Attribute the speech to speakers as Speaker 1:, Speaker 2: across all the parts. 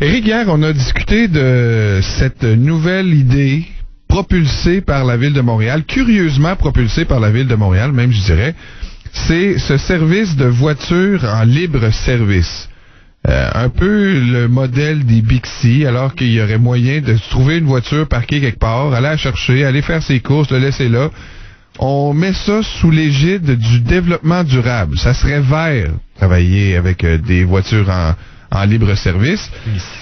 Speaker 1: Éric, hier, on a discuté de cette nouvelle idée propulsée par la Ville de Montréal, curieusement propulsée par la Ville de Montréal, même je dirais. C'est ce service de voitures en libre service. Un peu le modèle des Bixi, alors qu'il y aurait moyen de trouver une voiture parquée quelque part, aller la chercher, aller faire ses courses, le laisser là. On met ça sous l'égide du développement durable. Ça serait vert, travailler avec des voitures en libre service.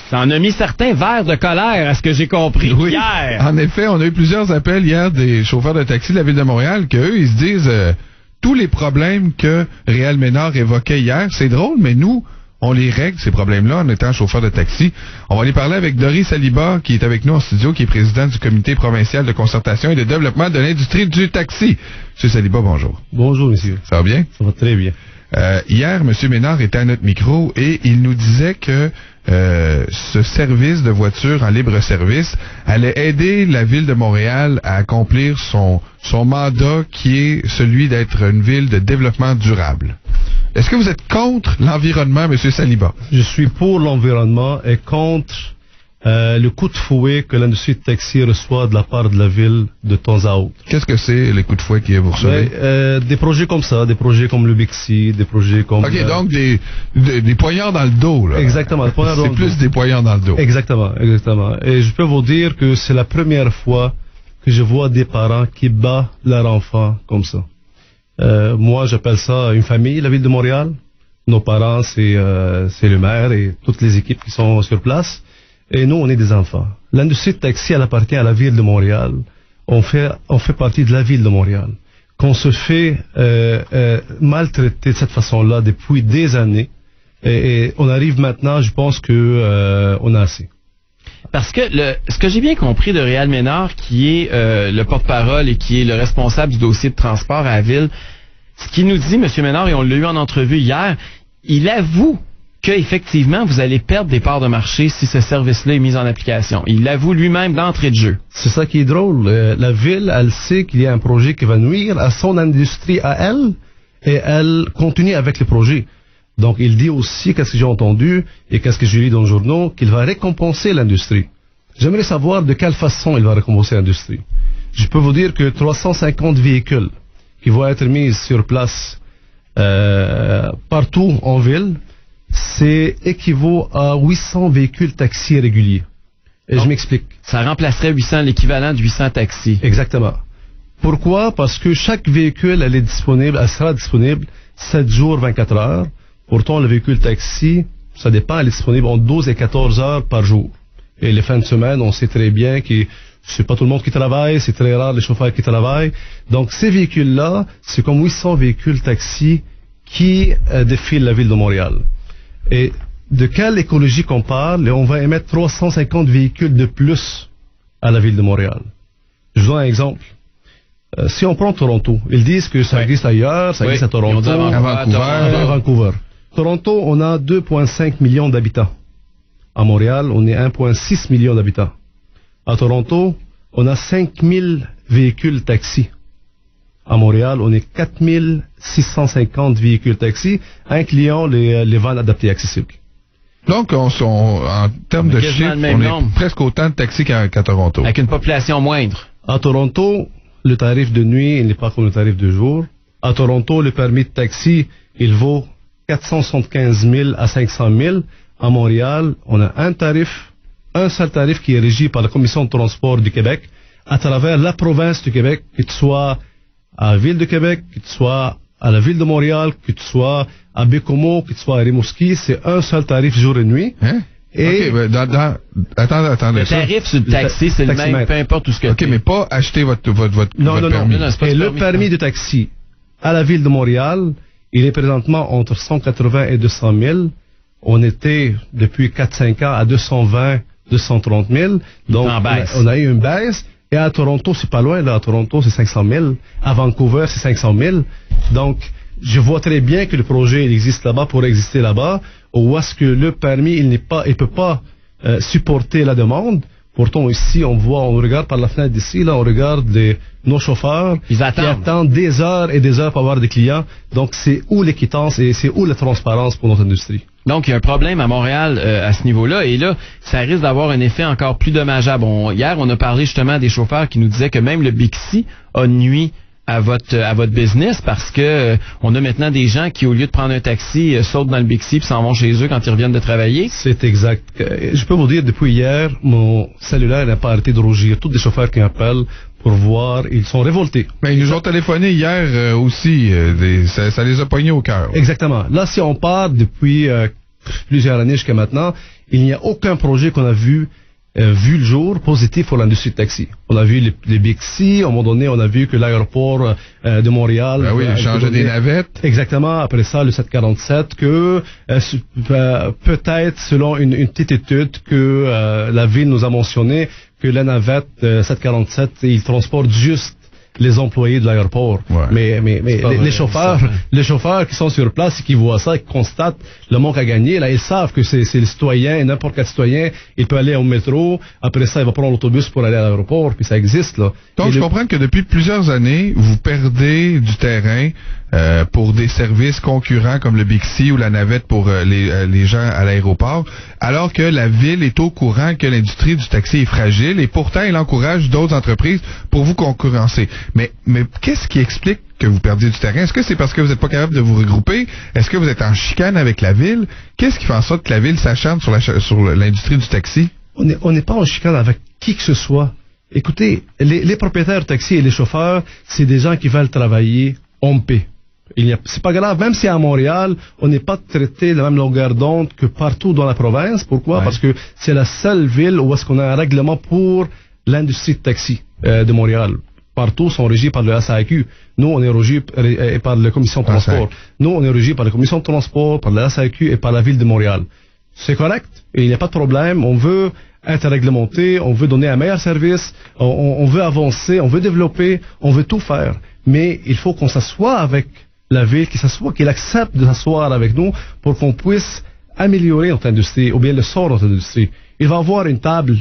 Speaker 2: Ça en a mis certains verres de colère, à ce que j'ai compris hier.
Speaker 1: En effet, on a eu plusieurs appels hier des chauffeurs de taxi de la Ville de Montréal qu'eux, ils se disent tous les problèmes que Réal Ménard évoquait hier, c'est drôle, mais nous, on les règle, ces problèmes-là, en étant chauffeur de taxi. On va aller parler avec Dory Saliba, qui est avec nous en studio, qui est président du Comité provincial de concertation et de développement de l'industrie du taxi. Monsieur Saliba, bonjour.
Speaker 3: Bonjour, monsieur.
Speaker 1: Ça va bien?
Speaker 3: Ça va très bien.
Speaker 1: Hier, M. Ménard était à notre micro et il nous disait que ce service de voiture en libre service allait aider la Ville de Montréal à accomplir son mandat qui est celui d'être une ville de développement durable. Est-ce que vous êtes contre l'environnement, M. Saliba?
Speaker 3: Je suis pour l'environnement et contre le coup de fouet que l'industrie de taxi reçoit de la part de la ville de temps à autre.
Speaker 1: Qu'est-ce que c'est, les coups de fouet que vous recevez?
Speaker 3: Des projets comme ça, des projets comme le Bixi, des projets comme...
Speaker 1: OK, donc des poignards dans le dos, là.
Speaker 3: Exactement.
Speaker 1: C'est plus des poignards dans le dos.
Speaker 3: Exactement. Et je peux vous dire que c'est la première fois que je vois des parents qui battent leur enfant comme ça. Moi, j'appelle ça une famille, la Ville de Montréal. Nos parents, c'est le maire et toutes les équipes qui sont sur place. Et nous, on est des enfants. L'industrie de taxi, elle appartient à la Ville de Montréal. On fait partie de la Ville de Montréal. Qu'on se fait maltraiter de cette façon-là depuis des années. Et on arrive maintenant, je pense que on a assez.
Speaker 2: Parce que ce que j'ai bien compris de Réal Ménard, qui est le porte-parole et qui est le responsable du dossier de transport à la Ville, ce qu'il nous dit, M. Ménard, et on l'a eu en entrevue hier, il avoue qu'effectivement, vous allez perdre des parts de marché si ce service-là est mis en application. Il l'avoue lui-même d'entrée de jeu.
Speaker 3: C'est ça qui est drôle. La Ville, elle sait qu'il y a un projet qui va nuire à son industrie à elle, et elle continue avec le projet. Donc, il dit aussi, qu'est-ce que j'ai entendu et qu'est-ce que j'ai lu dans le journal, qu'il va récompenser l'industrie. J'aimerais savoir de quelle façon il va récompenser l'industrie. Je peux vous dire que 350 véhicules qui vont être mis sur place partout en ville, c'est équivaut à 800 véhicules taxis réguliers. Et donc, je m'explique.
Speaker 2: Ça remplacerait l'équivalent de 800 taxis.
Speaker 3: Exactement. Pourquoi? Parce que chaque véhicule, elle sera disponible 7 jours, 24 heures. Pourtant, le véhicule taxi, ça dépend, elle est disponible entre 12 et 14 heures par jour. Et les fins de semaine, on sait très bien que c'est pas tout le monde qui travaille, c'est très rare les chauffeurs qui travaillent. Donc, ces véhicules-là, c'est comme 800 véhicules taxis qui défilent la Ville de Montréal. Et de quelle écologie qu'on parle? Et on va émettre 350 véhicules de plus à la Ville de Montréal. Je vous donne un exemple. Si on prend Toronto, ils disent que ça existe ailleurs, ça existe à Toronto, à Vancouver. Toronto, on a 2,5 millions d'habitants. À Montréal, on est 1,6 million d'habitants. À Toronto, on a 5000 véhicules taxis. À Montréal, on est 4650 véhicules taxis, incluant les vannes adaptées accessibles.
Speaker 1: Donc, en termes de chiffres, on est presque autant de taxis qu'à Toronto.
Speaker 2: Avec une population moindre.
Speaker 3: À Toronto, le tarif de nuit, il n'est pas comme le tarif de jour. À Toronto, le permis de taxi, il vaut 475 000 à 500 000. À Montréal, on a un seul tarif qui est régi par la Commission de transport du Québec, à travers la province du Québec, que tu sois à la Ville de Québec, que tu sois à la Ville de Montréal, que tu sois à Bécomo, que tu sois à Rimouski, c'est un seul tarif jour et nuit.
Speaker 1: Hein? Et
Speaker 3: OK,
Speaker 1: attendez.
Speaker 2: Le tarif sur le taxi, c'est le même, peu importe où ce que
Speaker 1: OK, mais pas acheter votre permis.
Speaker 3: Non, c'est pas le permis de taxi à la Ville de Montréal, il est présentement entre 180 et 200 000. On était, depuis 4-5 ans, à 220, 230 000. Donc, on a eu une baisse. Et à Toronto, c'est pas loin, là. À Toronto, c'est 500 000. À Vancouver, c'est 500 000. Donc, je vois très bien que le projet, il existe là-bas pour exister là-bas. Ou est-ce que le permis, il peut pas supporter la demande. Pourtant, ici, on regarde par la fenêtre d'ici, là, on regarde nos chauffeurs
Speaker 2: Ils
Speaker 3: qui
Speaker 2: attendent.
Speaker 3: attendent des heures et des heures pour avoir des clients. Donc, c'est où l'équitance et c'est où la transparence pour notre industrie?
Speaker 2: Donc, il y a un problème à Montréal à ce niveau-là. Et là, ça risque d'avoir un effet encore plus dommageable. Hier, on a parlé justement des chauffeurs qui nous disaient que même le Bixi a nuit à votre business parce que on a maintenant des gens qui, au lieu de prendre un taxi, sautent dans le Bixi puis s'en vont chez eux quand ils reviennent de travailler.
Speaker 3: C'est exact. Je peux vous dire, depuis hier, mon cellulaire n'a pas arrêté de rougir. Tous les chauffeurs qui m'appellent pour voir, ils sont révoltés.
Speaker 1: Mais ils nous ont téléphoné hier aussi. Ça les a pognés au cœur.
Speaker 3: Exactement. Là, si on part depuis plusieurs années jusqu'à maintenant, il n'y a aucun projet qu'on a vu le jour positif pour l'industrie de taxi. On a vu les Bixi, à un moment donné, on a vu que l'aéroport de Montréal...
Speaker 1: Ben oui, il changeait des navettes.
Speaker 3: Exactement. Après ça, le 747, que peut-être, selon une petite étude que la ville nous a mentionné, que la navette 747, il transporte juste les employés de l'aéroport.
Speaker 1: Ouais.
Speaker 3: Mais les chauffeurs qui sont sur place et qui voient ça, qui constatent le manque à gagner, là, ils savent que c'est le citoyen, n'importe quel citoyen, il peut aller au métro, après ça, il va prendre l'autobus pour aller à l'aéroport, puis ça existe, là.
Speaker 1: Donc, je comprends que depuis plusieurs années, vous perdez du terrain pour des services concurrents comme le Bixi ou la navette pour les gens à l'aéroport, alors que la ville est au courant que l'industrie du taxi est fragile et pourtant, elle encourage d'autres entreprises pour vous concurrencer. Mais qu'est-ce qui explique que vous perdiez du terrain? Est-ce que c'est parce que vous n'êtes pas capable de vous regrouper? Est-ce que vous êtes en chicane avec la ville? Qu'est-ce qui fait en sorte que la ville s'acharne sur l'industrie du taxi?
Speaker 3: On n'est pas en chicane avec qui que ce soit. Écoutez, les propriétaires de taxi et les chauffeurs, c'est des gens qui veulent travailler en paix. C'est pas grave, même si à Montréal, on n'est pas traité de la même longueur d'onde que partout dans la province. Pourquoi?
Speaker 1: Ouais.
Speaker 3: Parce que c'est la seule ville où est-ce qu'on a un règlement pour l'industrie de taxi de Montréal. Partout sont régis par le SAQ. Nous, on est régis par la commission de transport. Nous, on est régis par la commission de transport, par la SAQ et par la ville de Montréal. C'est correct, et il n'y a pas de problème. On veut être réglementé, on veut donner un meilleur service, on veut avancer, on veut développer, on veut tout faire. Mais il faut qu'on s'assoie avec la ville, qu'il accepte de s'asseoir avec nous pour qu'on puisse améliorer notre industrie, ou bien le sort de notre industrie. Il va y avoir une table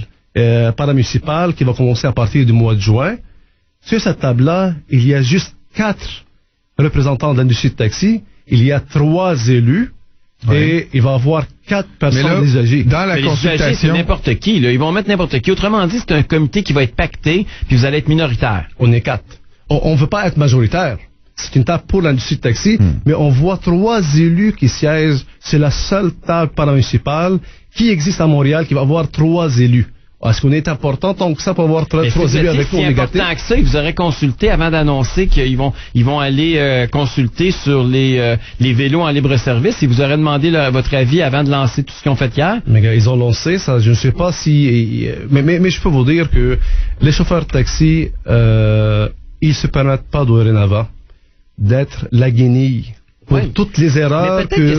Speaker 3: paramunicipale qui va commencer à partir du mois de juin. Sur cette table-là, il y a juste 4 représentants de l'industrie de taxi, il y a 3 élus, et il va y avoir 4 personnes usagées.
Speaker 1: Dans la
Speaker 2: Mais les usagers, c'est
Speaker 1: consultation,
Speaker 2: n'importe qui, là. Ils vont mettre n'importe qui. Autrement dit, c'est un comité qui va être pacté, puis vous allez être minoritaire.
Speaker 3: On est 4. On ne veut pas être majoritaire. C'est une table pour l'industrie de taxi, mais on voit 3 élus qui siègent. C'est la seule table paramunicipale qui existe à Montréal qui va avoir 3 élus. Est-ce qu'on est important tant que ça pour avoir 3 élus avec nous
Speaker 2: C'est important que ça, ils vous auraient consulté avant d'annoncer qu'ils vont aller consulter sur les vélos en libre service. Ils vous auraient demandé votre avis avant de lancer tout ce qu'ils ont fait hier.
Speaker 3: Mais gars, ils ont lancé ça. Je ne sais pas si... Mais je peux vous dire que les chauffeurs de taxi, ils se permettent pas dorénavant d'être la guenille pour toutes les erreurs que les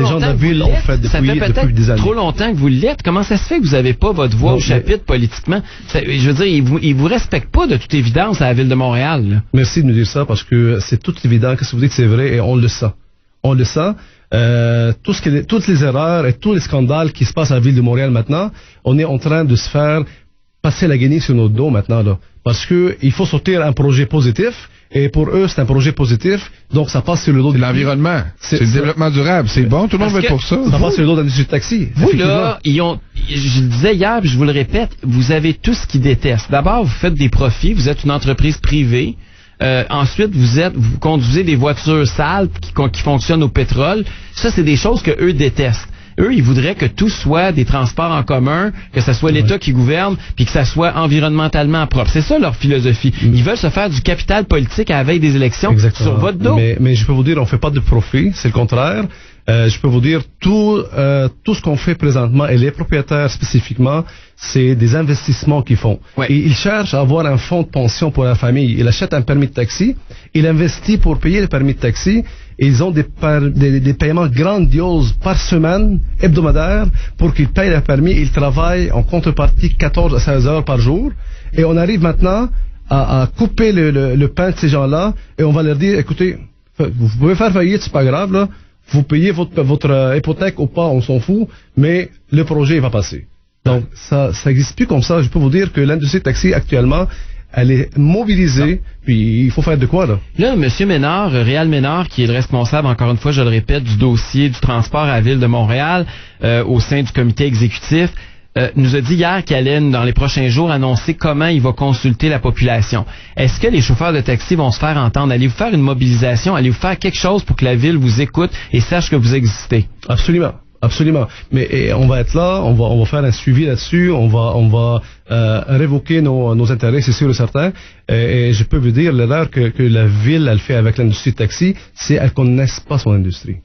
Speaker 3: gens de la ville ont faites depuis des années.
Speaker 2: Trop longtemps que vous l'êtes. Comment ça se fait que vous n'avez pas votre voix au chapitre politiquement? Je veux dire, ils vous respectent pas de toute évidence à la ville de Montréal. Là.
Speaker 3: Merci de nous dire ça parce que c'est tout évident que si vous dites que c'est vrai et on le sent. On le sent. Toutes les erreurs et tous les scandales qui se passent à la ville de Montréal maintenant, on est en train de se faire passer la guenille sur notre dos maintenant là. Parce que il faut sortir un projet positif. Et pour eux, c'est un projet positif, donc ça passe sur le dos de
Speaker 1: l'environnement. C'est le développement durable. C'est bon, tout le monde veut être pour ça.
Speaker 3: Ça passe sur le dos de l'industrie de taxi.
Speaker 2: Vous, là, je le disais hier, puis je vous le répète, vous avez tout ce qu'ils détestent. D'abord, vous faites des profits, vous êtes une entreprise privée. Ensuite, vous conduisez des voitures sales qui fonctionnent au pétrole. Ça, c'est des choses que eux détestent. Eux, ils voudraient que tout soit des transports en commun, que ça soit l'État qui gouverne, puis que ça soit environnementalement propre. C'est ça leur philosophie. Ils veulent se faire du capital politique à la veille des élections.
Speaker 3: Exactement.
Speaker 2: Sur votre dos.
Speaker 3: Mais je peux vous dire, on fait pas de profit, c'est le contraire. Je peux vous dire, tout ce qu'on fait présentement, et les propriétaires spécifiquement, c'est des investissements qu'ils font.
Speaker 2: Ouais.
Speaker 3: Et ils cherchent à avoir un fonds de pension pour la famille. Ils achètent un permis de taxi, ils investissent pour payer le permis de taxi, et ils ont des paiements grandioses par semaine, hebdomadaires, pour qu'ils payent le permis. Ils travaillent en contrepartie 14 à 16 heures par jour. Et on arrive maintenant à couper le pain de ces gens-là, et on va leur dire, écoutez, vous pouvez faire faillite, c'est pas grave, là. Vous payez votre hypothèque ou pas, on s'en fout, mais le projet il va passer. Donc, ça existe plus comme ça. Je peux vous dire que l'industrie taxi, actuellement, elle est mobilisée, puis il faut faire de quoi, là?
Speaker 2: Là, M. Ménard, Réal Ménard, qui est le responsable, encore une fois, je le répète, du dossier du transport à la Ville de Montréal, au sein du comité exécutif, nous a dit hier qu'il allait, dans les prochains jours, annoncer comment il va consulter la population. Est-ce que les chauffeurs de taxi vont se faire entendre? Allez-vous faire une mobilisation? Allez-vous faire quelque chose pour que la Ville vous écoute et sache que vous existez?
Speaker 3: Absolument. Absolument. Mais on va être là, on va faire un suivi là-dessus, on va révoquer nos intérêts, c'est sûr et certain. Et je peux vous dire, l'erreur que la Ville, elle fait avec l'industrie de taxi, c'est qu'elle ne connaisse pas son industrie.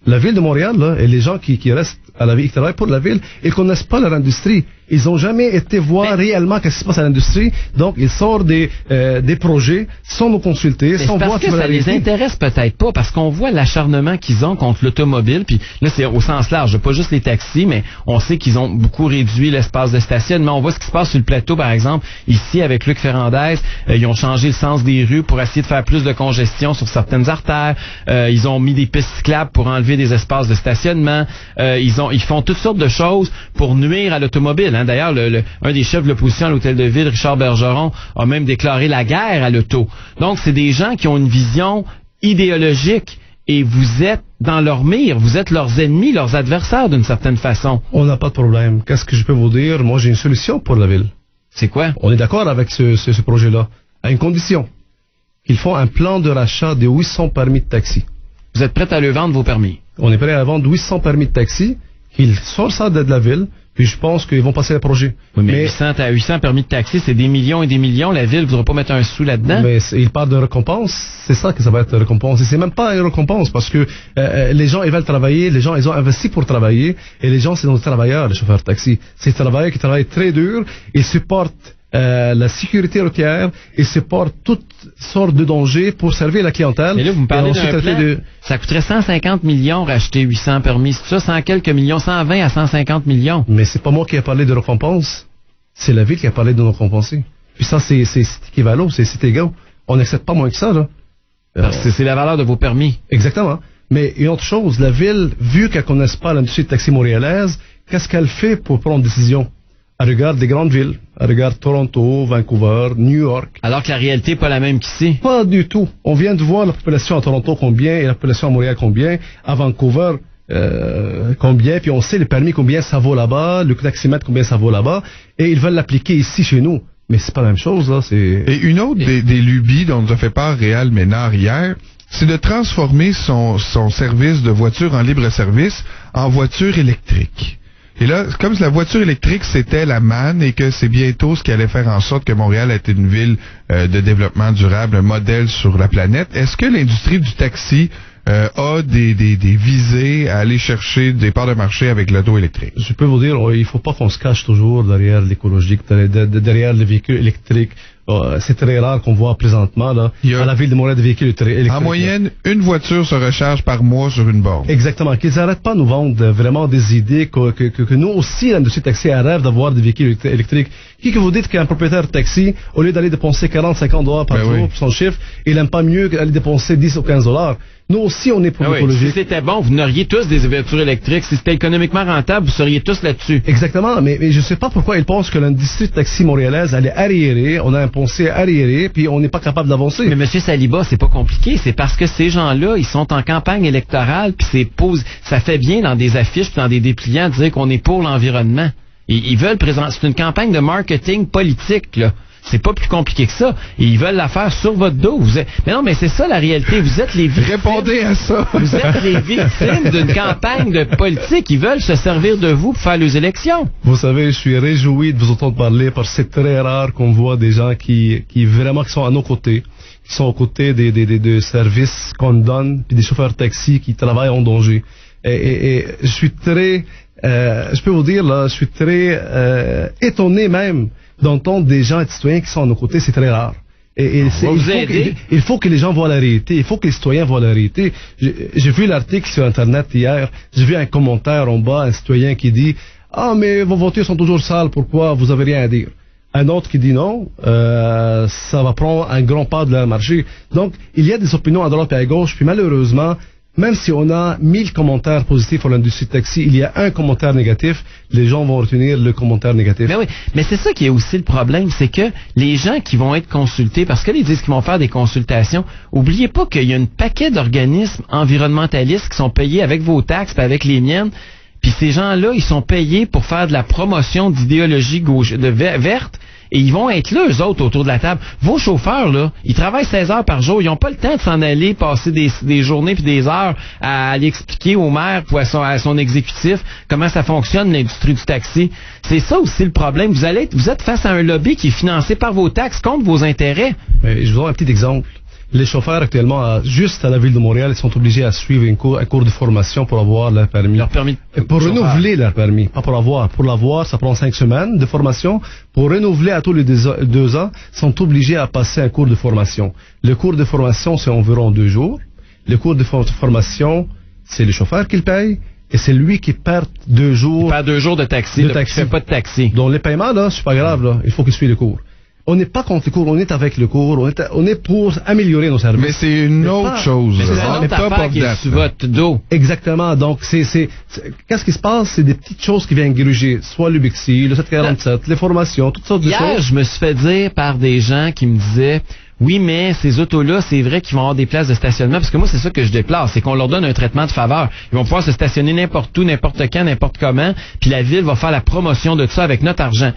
Speaker 3: La Ville de Montréal, là, et les gens qui restent à la Ville, qui travaillent pour la Ville, ils connaissent pas leur industrie. Ils ont jamais été voir réellement qu'est-ce qui se passe à l'industrie. Donc, ils sortent des projets sans nous consulter, sans voir
Speaker 2: que ça les intéresse peut-être pas, parce qu'on voit l'acharnement qu'ils ont contre l'automobile. Puis là, c'est au sens large, pas juste les taxis, mais on sait qu'ils ont beaucoup réduit l'espace de stationnement. On voit ce qui se passe sur le plateau, par exemple, ici avec Luc Ferrandez. Ils ont changé le sens des rues pour essayer de faire plus de congestion sur certaines artères. Ils ont mis des pistes cyclables pour enlever des espaces de stationnement. Ils font toutes sortes de choses pour nuire à l'automobile. Hein. D'ailleurs, un des chefs de l'opposition à l'Hôtel de Ville, Richard Bergeron, a même déclaré la guerre à l'auto. Donc, c'est des gens qui ont une vision idéologique et vous êtes dans leur mire, vous êtes leurs ennemis, leurs adversaires d'une certaine façon.
Speaker 3: On n'a pas de problème. Qu'est-ce que je peux vous dire? Moi, j'ai une solution pour la Ville.
Speaker 2: C'est quoi?
Speaker 3: On est d'accord avec ce projet-là, à une condition. Ils font un plan de rachat de 800 permis de taxi.
Speaker 2: Vous êtes prêts à le vendre, vos permis?
Speaker 3: On est prêt à vendre 800 permis de taxi. Ils sortent ça de la Ville, puis je pense qu'ils vont passer le projet.
Speaker 2: Oui, mais 800 permis de taxi, c'est des millions et des millions. La Ville ne voudra pas mettre un sou là-dedans.
Speaker 3: Mais ils parlent de récompense. C'est ça que ça va être récompense. Et c'est même pas une récompense parce que les gens, ils veulent travailler. Les gens, ils ont investi pour travailler. Et les gens, c'est nos travailleurs, les chauffeurs de taxi. C'est des travailleurs qui travaillent très dur. Ils supportent la sécurité routière et supportent toutes sortes de dangers pour servir la clientèle.
Speaker 2: Mais là, vous me parlez d'un plan, ça coûterait 150 millions racheter 800 permis. C'est ça, 100 quelques millions, 120 à 150 millions.
Speaker 3: Mais c'est pas moi qui ai parlé de récompense. C'est la Ville qui a parlé de nous récompenser. Puis ça, c'est équivalent, c'est égal. On n'accepte pas moins que ça, là.
Speaker 2: Parce que c'est la valeur de vos permis.
Speaker 3: Exactement. Mais une autre chose, la Ville, vu qu'elle ne connaisse pas l'industrie de taxi montréalaise, qu'est-ce qu'elle fait pour prendre une décision? Elle regarde des grandes villes. Elle regarde Toronto, Vancouver, New York.
Speaker 2: Alors que la réalité n'est pas la même qu'ici.
Speaker 3: Pas du tout. On vient de voir la population à Toronto combien et la population à Montréal combien. À Vancouver, combien. Puis on sait les permis combien ça vaut là-bas, le taximètre combien ça vaut là-bas. Et ils veulent l'appliquer ici chez nous. Mais c'est pas la même chose, là.
Speaker 1: Et une autre des lubies dont nous a fait part Réal Ménard hier, c'est de transformer son service de voiture en libre-service en voiture électrique. Et là, comme la voiture électrique, c'était la manne et que c'est bientôt ce qui allait faire en sorte que Montréal ait une ville de développement durable, un modèle sur la planète, est-ce que l'industrie du taxi a des visées à aller chercher des parts de marché avec l'auto électrique?
Speaker 3: Je peux vous dire, il faut pas qu'on se cache toujours derrière l'écologique, derrière les véhicules électriques. C'est très rare qu'on voit présentement là, à la Ville de Montréal des véhicules électriques.
Speaker 1: En moyenne, une voiture se recharge par mois sur une borne.
Speaker 3: Exactement. Qu'ils n'arrêtent pas de nous vendre vraiment des idées que nous aussi, l'industrie de taxi, elle rêve d'avoir des véhicules électriques. Qui que vous dites qu'un propriétaire de taxi, au lieu d'aller dépenser 40-50 dollars par jour pour son chiffre, il n'aime pas mieux qu'aller dépenser 10 ou 15 dollars. Nous aussi, on est pour l'écologie.
Speaker 2: Si c'était bon, vous n'auriez tous des voitures électriques. Si c'était économiquement rentable, vous seriez tous là-dessus.
Speaker 3: Exactement. Mais je ne sais pas pourquoi ils pensent que l'industrie de taxi montréalaise, elle est arriérée. On a un pensée arriéré, puis on n'est pas capable d'avancer.
Speaker 2: Mais M. Saliba, c'est pas compliqué. C'est parce que ces gens-là, ils sont en campagne électorale, puis ça fait bien dans des affiches, puis dans des dépliants, de dire qu'on est pour l'environnement. Ils veulent présenter. C'est une campagne de marketing politique, là. C'est pas plus compliqué que ça. Et ils veulent la faire sur votre dos. Mais non, mais c'est ça la réalité. Vous êtes les victimes.
Speaker 1: Répondez à ça.
Speaker 2: Vous êtes les victimes d'une campagne de politique. Ils veulent se servir de vous pour faire les élections.
Speaker 3: Vous savez, je suis réjoui de vous entendre parler parce que c'est très rare qu'on voit des gens qui vraiment qui sont à nos côtés, qui sont aux côtés des services qu'on donne, puis des chauffeurs de taxi qui travaillent en danger. Et je suis très, je peux vous dire là, je suis très étonné même d'entendre des gens et des citoyens qui sont à nos côtés, c'est très rare. Il faut que les gens voient la réalité, il faut que les citoyens voient la réalité. J'ai vu l'article sur Internet hier, j'ai vu un commentaire en bas, un citoyen qui dit « Ah, mais vos voitures sont toujours sales, pourquoi vous avez rien à dire ?» Un autre qui dit non, ça va prendre un grand pas de leur marché. Donc, il y a des opinions à droite et à gauche, puis malheureusement, Même si on a 1000 commentaires positifs pour l'industrie de taxi, il y a un commentaire négatif, les gens vont retenir le commentaire négatif.
Speaker 2: Mais oui, mais c'est ça qui est aussi le problème, c'est que les gens qui vont être consultés, parce que ils disent qu'ils vont faire des consultations, oubliez pas qu'il y a un paquet d'organismes environnementalistes qui sont payés avec vos taxes et avec les miennes, puis ces gens-là, ils sont payés pour faire de la promotion d'idéologie verte, et ils vont être là, eux autres, autour de la table. Vos chauffeurs, là, ils travaillent 16 heures par jour. Ils n'ont pas le temps de s'en aller passer des journées puis des heures à aller expliquer au maire ou à son exécutif comment ça fonctionne, l'industrie du taxi. C'est ça aussi le problème. Vous êtes face à un lobby qui est financé par vos taxes contre vos intérêts.
Speaker 3: Je vous donne un petit exemple. Les chauffeurs actuellement, juste à la ville de Montréal, ils sont obligés à suivre un cours de formation pour avoir leur permis.
Speaker 2: Leur permis.
Speaker 3: Pour renouveler leur permis, pas pour l'avoir. Pour l'avoir, ça prend 5 semaines de formation. Pour renouveler à tous les 2 ans, ils sont obligés à passer un cours de formation. Le cours de formation, c'est environ 2 jours. Le cours de formation, c'est le chauffeur qui le paye. Et c'est lui qui perd 2 jours.
Speaker 2: Il perd 2 jours de taxi. Il fait pas de taxi.
Speaker 3: Donc les paiements, là, c'est pas grave, là. Il faut qu'il suive le cours. On n'est pas contre le cours, on est avec le cours, on est pour améliorer nos services.
Speaker 1: Mais c'est une autre chose.
Speaker 2: Mais c'est une autre affaire qui est sur votre dos.
Speaker 3: Exactement. Donc, qu'est-ce qui se passe? C'est des petites choses qui viennent gruger. Soit le Bixi, le 747, les formations, toutes sortes de choses.
Speaker 2: Hier, je me suis fait dire par des gens qui me disaient, oui, mais ces autos-là, c'est vrai qu'ils vont avoir des places de stationnement, parce que moi, c'est ça que je déplore, c'est qu'on leur donne un traitement de faveur. Ils vont pouvoir se stationner n'importe où, n'importe quand, n'importe comment, puis la ville va faire la promotion de ça avec notre argent.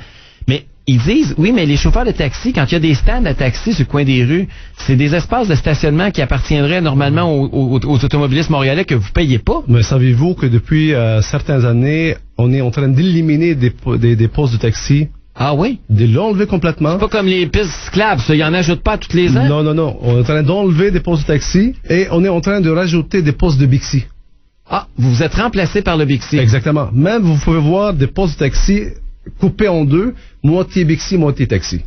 Speaker 2: Mais ils disent, oui, mais les chauffeurs de taxi, quand il y a des stands à taxi sur le coin des rues, c'est des espaces de stationnement qui appartiendraient normalement aux automobilistes montréalais que vous payez pas.
Speaker 3: Mais savez-vous que depuis certaines années, on est en train d'éliminer des postes de taxi?
Speaker 2: Ah oui?
Speaker 3: De l'enlever complètement.
Speaker 2: C'est pas comme les pistes cyclables, ça, ils en ajoutent pas toutes les ans?
Speaker 3: Non. On est en train d'enlever des postes de taxi et on est en train de rajouter des postes de Bixi.
Speaker 2: Ah, vous êtes remplacé par le Bixi.
Speaker 3: Exactement. Même vous pouvez voir des postes de taxi coupés en 2, moitié Bixi, moitié taxi.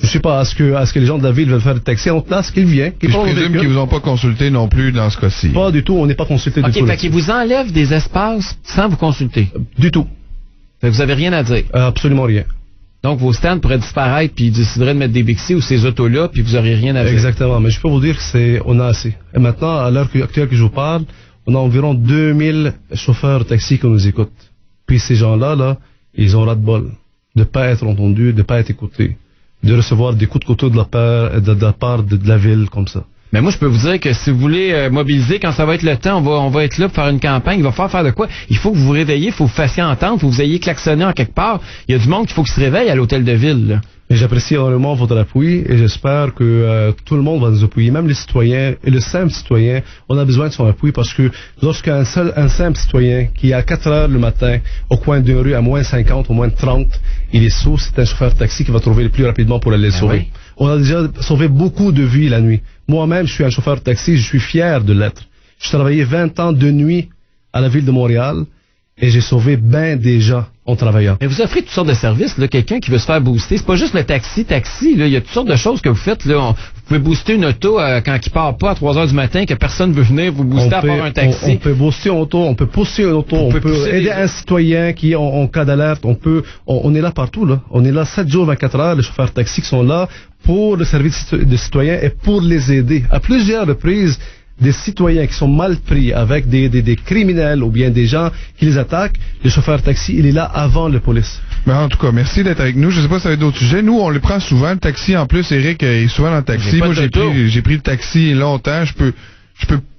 Speaker 3: Je sais pas, est-ce que les gens de la ville veulent faire le taxi en place, qu'ils viennent,
Speaker 1: je présume qu'ils vous ont pas consulté non plus dans ce cas-ci.
Speaker 3: Pas du tout, on n'est pas consulté du tout.
Speaker 2: OK, fait qu'ils vous enlèvent des espaces sans vous consulter.
Speaker 3: Du tout.
Speaker 2: Fait que vous avez rien à dire.
Speaker 3: Absolument rien.
Speaker 2: Donc vos stands pourraient disparaître puis ils décideraient de mettre des Bixi ou ces autos-là puis vous aurez rien à dire.
Speaker 3: Exactement, mais je peux vous dire que on a assez. Et maintenant, à l'heure actuelle que je vous parle, on a environ 2000 chauffeurs de taxi qui nous écoutent. Puis ces gens-là, là, ils ont ras-de-bol de pas être entendus, de pas être écoutés, de recevoir des coups de couteau de la part de la ville comme ça.
Speaker 2: Mais moi, je peux vous dire que si vous voulez mobiliser, quand ça va être le temps, on va être là pour faire une campagne. Il va falloir faire de quoi? Il faut que vous vous réveillez, il faut que vous fassiez entendre, il faut que vous ayez klaxonné en quelque part. Il y a du monde qu'il faut qu'il se réveille à l'hôtel de ville, là.
Speaker 3: Et j'apprécie énormément votre appui et j'espère que tout le monde va nous appuyer, même les citoyens et le simple citoyen. On a besoin de son appui parce que lorsqu'un simple citoyen qui est à 4 heures le matin au coin d'une rue à moins 50 ou moins 30, il est sous, c'est un chauffeur de taxi qui va trouver le plus rapidement pour aller le sauver. Oui. On a déjà sauvé beaucoup de vies la nuit. Moi-même, je suis un chauffeur de taxi, je suis fier de l'être. J'ai travaillé 20 ans de nuit à la ville de Montréal et j'ai sauvé bien des gens en travaillant.
Speaker 2: Mais vous offrez toutes sortes de services, là, quelqu'un qui veut se faire booster. C'est pas juste le taxi, là. Il y a toutes sortes de choses que vous faites, là. Vous pouvez booster une auto quand il part pas à 3 heures du matin, que personne veut venir vous booster à part un taxi.
Speaker 3: On peut booster une auto, on peut pousser une auto, on peut aider un citoyen qui est en cas d'alerte. On est là partout, là. On est là 7 jours, 24 heures, les chauffeurs de taxi qui sont là pour le service des citoyens et pour les aider. À plusieurs reprises, des citoyens qui sont mal pris avec des criminels ou bien des gens qui les attaquent, le chauffeur de taxi, il est là avant la police.
Speaker 1: Mais en tout cas, merci d'être avec nous. Je sais pas si ça va être d'autres sujets. Nous, on le prend souvent, le taxi. En plus, Eric est souvent dans le taxi. Moi, j'ai pris le taxi longtemps.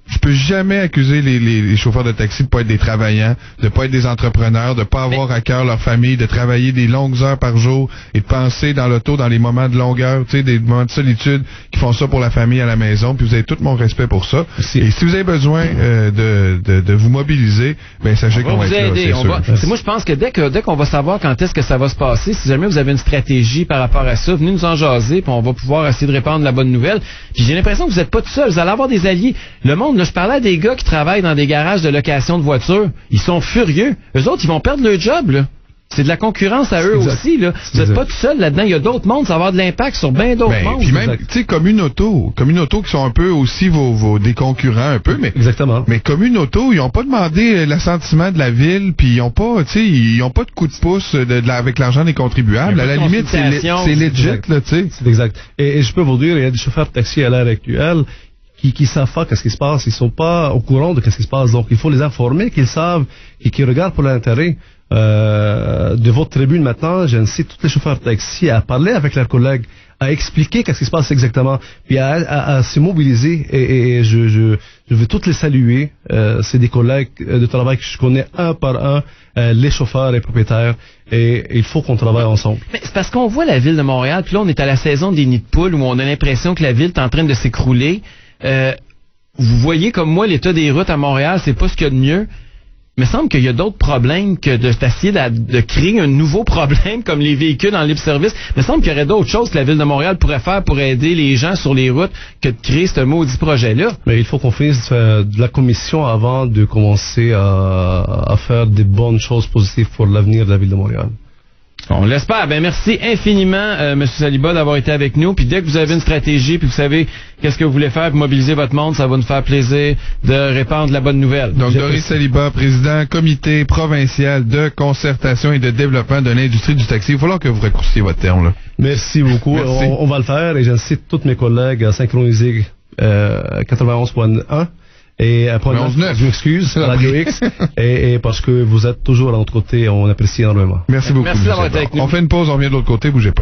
Speaker 1: Je peux jamais accuser les chauffeurs de taxi de pas être des travaillants, de pas être des entrepreneurs, de pas avoir à cœur leur famille, de travailler des longues heures par jour et de penser dans l'auto dans les moments de longueur, tu sais, des moments de solitude qui font ça pour la famille à la maison. Puis vous avez tout mon respect pour ça. Merci. Et si vous avez besoin de vous mobiliser, ben sachez qu'on va être
Speaker 2: aider.
Speaker 1: là, c'est sûr.
Speaker 2: Moi, je pense que dès qu'on va savoir quand est-ce que ça va se passer, si jamais vous avez une stratégie par rapport à ça, venez nous en jaser, puis on va pouvoir essayer de répandre la bonne nouvelle. Puis j'ai l'impression que vous n'êtes pas tout seul, vous allez avoir des alliés. Le monde, là, je parlais à des gars qui travaillent dans des garages de location de voitures. Ils sont furieux. Eux autres, ils vont perdre leur job, là. C'est de la concurrence à eux aussi, là. Vous n'êtes pas tout seul là-dedans. Il y a d'autres mondes, ça va avoir de l'impact sur bien d'autres mondes.
Speaker 1: Puis même, tu sais, Communauto qui sont un peu aussi des concurrents un peu, mais.
Speaker 3: Exactement.
Speaker 1: Mais Communauto, ils ont pas demandé l'assentiment de la ville, puis ils ont pas, tu sais, ils ont pas de coup de pouce avec l'argent des contribuables. À la limite, c'est legit, là, tu sais.
Speaker 3: C'est exact. Et je peux vous dire, il y a des chauffeurs de taxi à l'heure actuelle qui savent pas qu'est-ce qui se passe, ils sont pas au courant de qu'est-ce qui se passe. Donc il faut les informer, qu'ils savent et qu'ils regardent pour l'intérêt. De votre tribune maintenant, j'incite tous les chauffeurs de taxi à parler avec leurs collègues, à expliquer qu'est-ce qui se passe exactement, puis à se mobiliser. Et je veux toutes les saluer. C'est des collègues de travail que je connais un par un, les chauffeurs et propriétaires. Et il faut qu'on travaille ensemble.
Speaker 2: Mais c'est parce qu'on voit la ville de Montréal, puis là on est à la saison des nids de poules où on a l'impression que la ville est en train de s'écrouler. Vous voyez comme moi l'état des routes à Montréal, c'est pas ce qu'il y a de mieux. Il me semble qu'il y a d'autres problèmes que d'essayer de créer un nouveau problème comme les véhicules en libre-service. Il me semble qu'il y aurait d'autres choses que la Ville de Montréal pourrait faire pour aider les gens sur les routes que de créer ce maudit projet-là.
Speaker 3: Mais il faut qu'on finisse de la commission avant de commencer à faire des bonnes choses positives pour l'avenir de la Ville de Montréal.
Speaker 2: On l'espère. Ben merci infiniment, M. Saliba, d'avoir été avec nous. Puis dès que vous avez une stratégie, puis vous savez qu'est-ce que vous voulez faire pour mobiliser votre monde, ça va nous faire plaisir de répandre la bonne nouvelle.
Speaker 1: Donc, Doris Saliba, président comité provincial de concertation et de développement de l'industrie du taxi. Il va falloir que vous raccourcissiez votre terme, là.
Speaker 3: Merci beaucoup.
Speaker 1: Merci.
Speaker 3: On va le faire et j'incite tous mes collègues à synchroniser 91.1. Et je m'excuse, Radio X, et parce que vous êtes toujours à notre côté, on apprécie énormément.
Speaker 1: Merci beaucoup.
Speaker 2: Merci d'avoir été avec nous.
Speaker 1: On fait une pause, on revient de l'autre côté, bougez pas.